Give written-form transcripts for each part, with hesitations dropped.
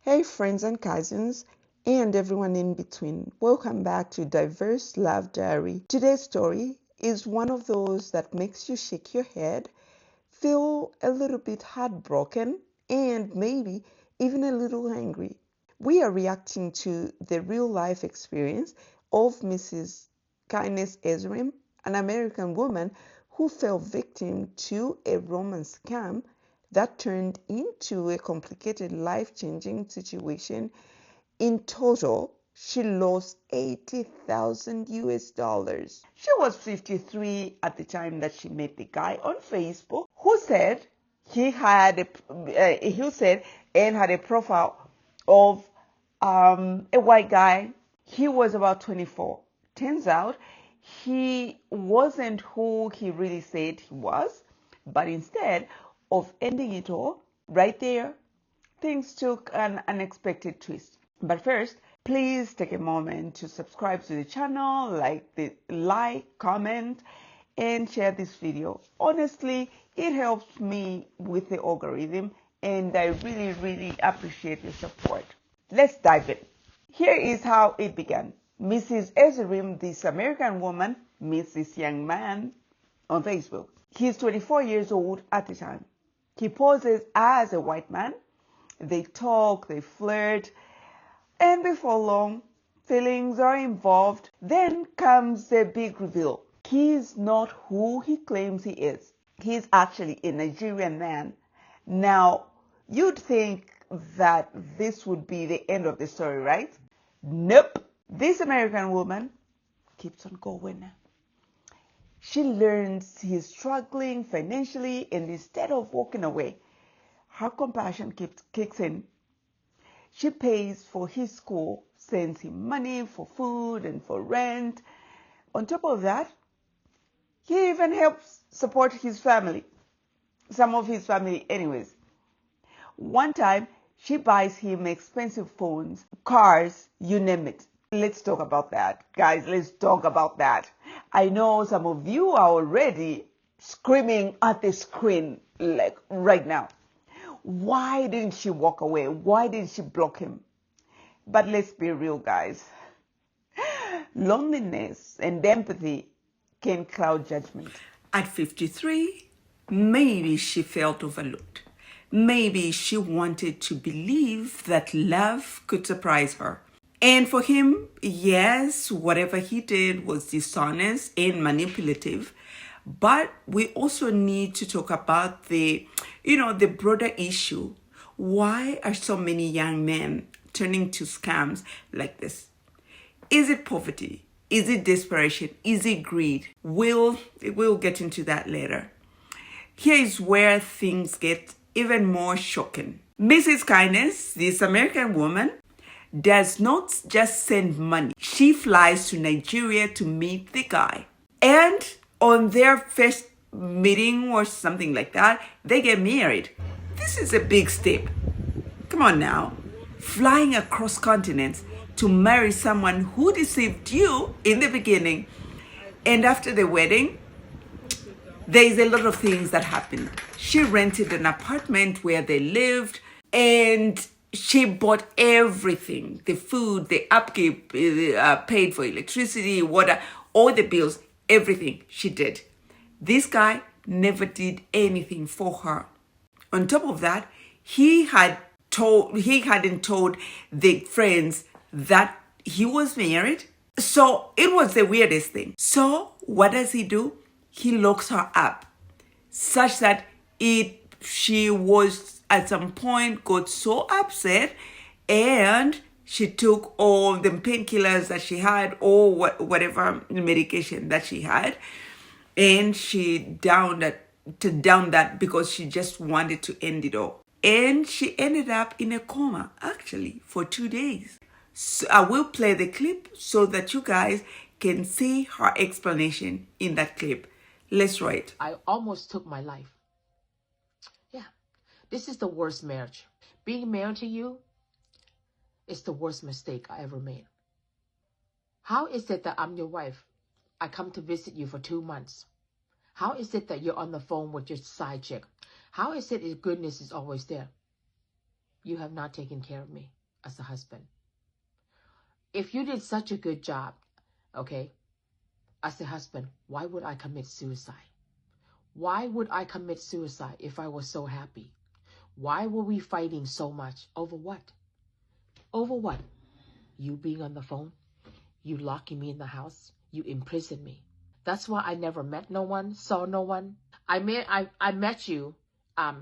Hey, friends and cousins, and everyone in between. Welcome back to Diverse Love Diary. Today's story is one of those that makes you shake your head, feel a little bit heartbroken, and maybe even a little angry. We are reacting to the real life experience of Mrs. Kindness Ezrim, an American woman who fell victim to a romance scam that turned into a complicated life-changing situation. In total, she lost 80,000 US dollars. She was 53 at the time that she met the guy on Facebook who said he had a profile of a white guy. He was about 24. Turns out he wasn't who he really said he was, but instead of ending it all right there, things took an unexpected twist. But first, please take a moment to subscribe to the channel, comment, and share this video. Honestly, it helps me with the algorithm, and I really appreciate your support. Let's dive in. Here is how it began. Mrs. Ezrim, this American woman, meets this young man on Facebook. He's 24 years old at the time. He poses as a white man. They talk, they flirt, and before long, feelings are involved. Then comes the big reveal. He's not who he claims he is. He's actually a Nigerian man. Now, you'd think that this would be the end of the story, right? Nope. This American woman keeps on going. She learns he's struggling financially, and instead of walking away, her compassion kicks in. She pays for his school, sends him money for food and for rent. On top of that, he even helps support his family. Some of his family anyways. One time, she buys him expensive phones, cars, you name it. Let's talk about that. Guys, let's talk about that. I know some of you are already screaming at the screen like right now. Why didn't she walk away? Why didn't she block him? But let's be real, guys. Loneliness and empathy can cloud judgment. At 53, maybe she felt overlooked. Maybe she wanted to believe that love could surprise her. And for him, yes, whatever he did was dishonest and manipulative. But we also need to talk about the broader issue. Why are so many young men turning to scams like this? Is it poverty? Is it desperation? Is it greed? We'll get into that later. Here is where things get even more shocking. Mrs. Kindness, this American woman, does not just send money. She flies to Nigeria to meet the guy. And on their first meeting or something like that, they get married. This is a big step. Come on now. Flying across continents to marry someone who deceived you in the beginning. And after the wedding, there's a lot of things that happened. She rented an apartment where they lived, and she bought everything, the food, the upkeep, paid for electricity, water, all the bills, everything she did. This guy never did anything for her. On top of that, he hadn't told the friends that he was married. So it was the weirdest thing. So what does he do? He locks her up such that she was at some point got so upset, and she took all the painkillers that she had or whatever medication that she had, and she downed that because she just wanted to end it all. And she ended up in a coma actually for 2 days. So I will play the clip so that you guys can see her explanation in that clip. Let's roll it. I almost took my life. Yeah, this is the worst marriage. Being married to you is the worst mistake I ever made. How is it that I'm your wife? I come to visit you for 2 months. How is it that you're on the phone with your side chick? How is it that goodness is always there? you have not taken care of me as a husband. If you did such a good job, okay, as a husband, why would I commit suicide? Why would I commit suicide if I was so happy? Why were we fighting so much? Over what? Over what? You being on the phone? You locking me in the house? You imprisoned me. That's why I never met no one, saw no one. I met you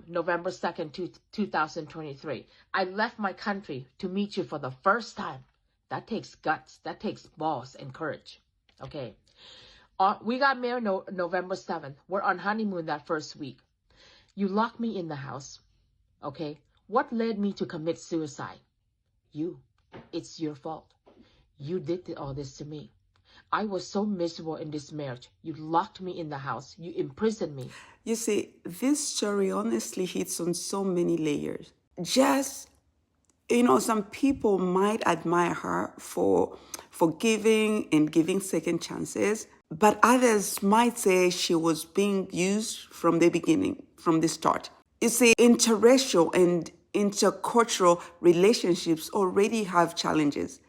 November 2nd, 2023. I left my country to meet you for the first time. That takes guts. That takes balls and courage. Okay. We got married November 7th. We're on honeymoon that first week. You locked me in the house. Okay. What led me to commit suicide? You. It's your fault. You did all this to me. I was so miserable in this marriage. You locked me in the house. You imprisoned me. You see, this story honestly hits on so many layers. Just, some people might admire her for forgiving and giving second chances, but others might say she was being used from the beginning, from the start. You see, interracial and intercultural relationships already have challenges.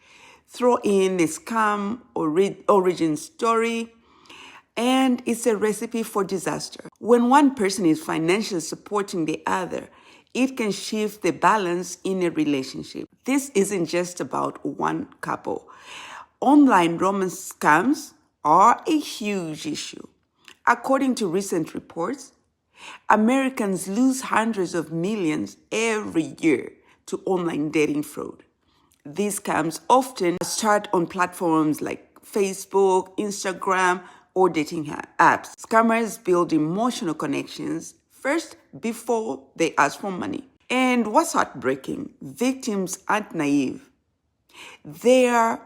Throw in a scam or origin story, and it's a recipe for disaster. When one person is financially supporting the other, it can shift the balance in a relationship. This isn't just about one couple. Online romance scams are a huge issue. According to recent reports, Americans lose hundreds of millions every year to online dating fraud. These scams often start on platforms like Facebook, Instagram, or dating apps. Scammers build emotional connections first before they ask for money. And what's heartbreaking, victims aren't naive. They are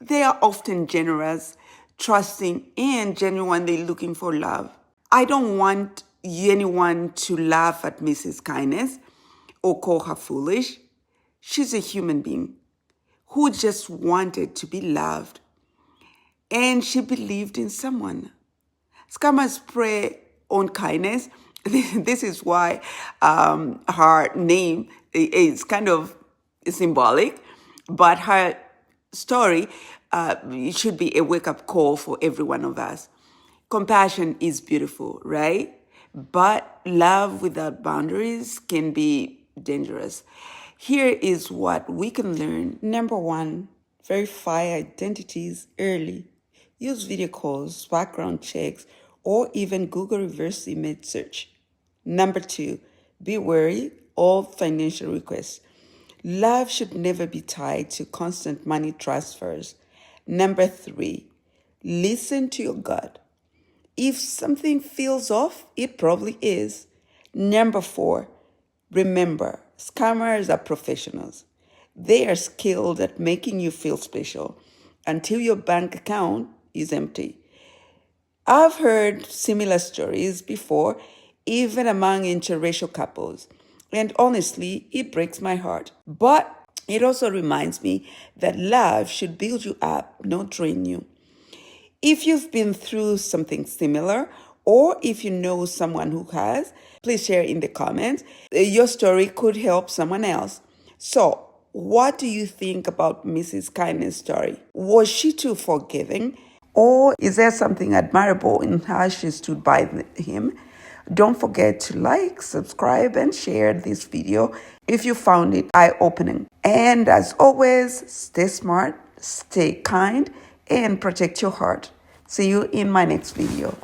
often generous, trusting, and genuinely looking for love. I don't want anyone to laugh at Mrs. Kindness or call her foolish. She's a human being who just wanted to be loved, and she believed in someone. Scammers prey on kindness. This is why her name is kind of symbolic, but her story should be a wake-up call for every one of us. Compassion is beautiful, right? But love without boundaries can be dangerous. Here is what we can learn. Number 1, verify identities early. Use video calls, background checks, or even Google reverse image search. Number 2, be wary of financial requests. Love should never be tied to constant money transfers. Number 3, listen to your gut. If something feels off, it probably is. Number 4, remember, scammers are professionals. They are skilled at making you feel special until your bank account is empty. I've heard similar stories before, even among interracial couples. And honestly, it breaks my heart. But it also reminds me that love should build you up, not drain you. If you've been through something similar, or if you know someone who has, please share in the comments. Your story could help someone else. So, what do you think about Mrs. Kindness' story? Was she too forgiving? Or is there something admirable in how she stood by him? Don't forget to like, subscribe, and share this video if you found it eye-opening. And as always, stay smart, stay kind, and protect your heart. See you in my next video.